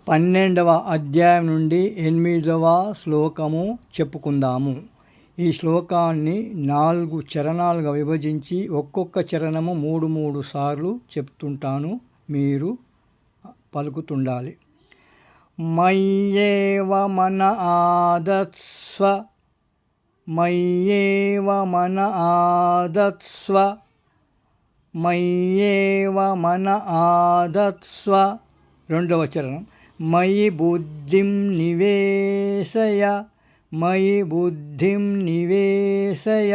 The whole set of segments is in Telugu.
12వ అధ్యాయం నుండి 8వ శ్లోకము చెప్పుకుందాము. ఈ శ్లోకాన్ని 4 చరణాలుగా విభజించి ఒక్కొక్క చరణము 3 సార్లు చెప్తుంటాను, మీరు పలుకుతుండాలి. మయ్యేవ మన ఆదత్స్వ, మయ్యేవ మన ఆదత్స్వ, మయ్యేవ మన ఆదత్స్వ. రెండవ చరణం మయి బుద్ధిం నివేశయ, మయి బుద్ధిం నివేశయ,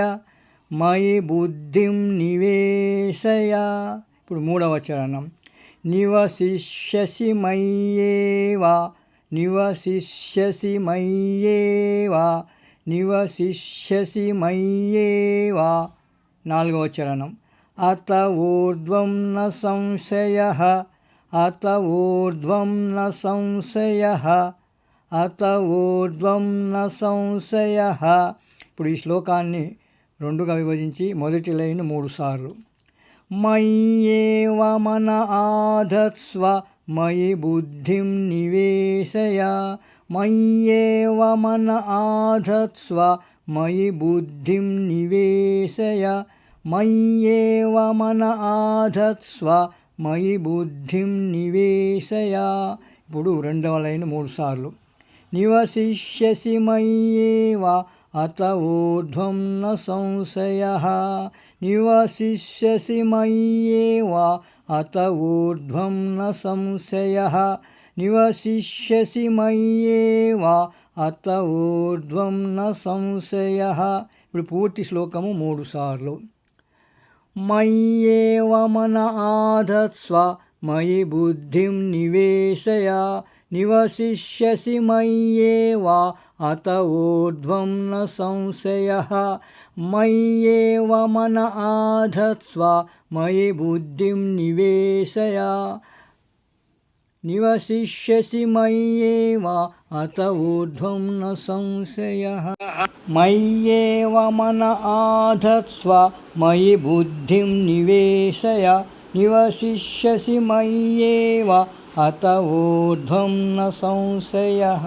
మయి బుద్ధిం నివేశయ. ఇప్పుడు మూడవ చరణం నివసిష్యసి మయ్యేవ, నివసిష్యసి మయ్యేవ, నివసిష్యసి మయ్యేవ. నాలుగవ చరణం అత ఊర్ధ్వం న సంశయః, అత ఊర్ధ్వం న సంశయః, అత ఊర్ధ్వం న సంశయః. ఇప్పుడు ఈ శ్లోకాన్ని 2గా విభజించి మొదటి లైన్ 3 సార్లు. మయ్యేవ మన ఆధత్స్వ, మయి బుద్ధిం నివేశయ, మయ్యేవ మన ఆధత్స్వ, మయి బుద్ధిం నివేశయ, మయ్యేవ మన ఆధత్స్వ, మయి బుద్ధిం నివేశయ. ఇప్పుడు రెండవ లైన్ 3 సార్లు. నివసిష్యసి మయ్యేవ అత ఊర్ధ్వం న సంశయః, నివసిష్యసి మయ్యేవ అత ఊర్ధ్వం న సంశయః, నివసిష్యసి మయ్యేవ అత ఊర్ధ్వం న సంశయః. ఇప్పుడు పూర్తి శ్లోకము 3 సార్లు. మయ్యేవ మన ఆధత్స్వ, మయి బుద్ధిం నివేశయ, నివసిష్యసి మయ్యేవ అత ఊర్ధ్వం న సంశయః, మయ్యేవ మన ఆధత్స్వ, మయి బుద్ధిం నివేశయ, నివసిష్యసి మయ్యేవ అత ఊర్ధ్వం న సంశయః. మయ్యేవ మన ఆధత్స్వ, మయి బుద్ధిం నివేశయ, నివసిష్యసి మయ్యేవ అత ఊర్ధ్వం న సంశయః.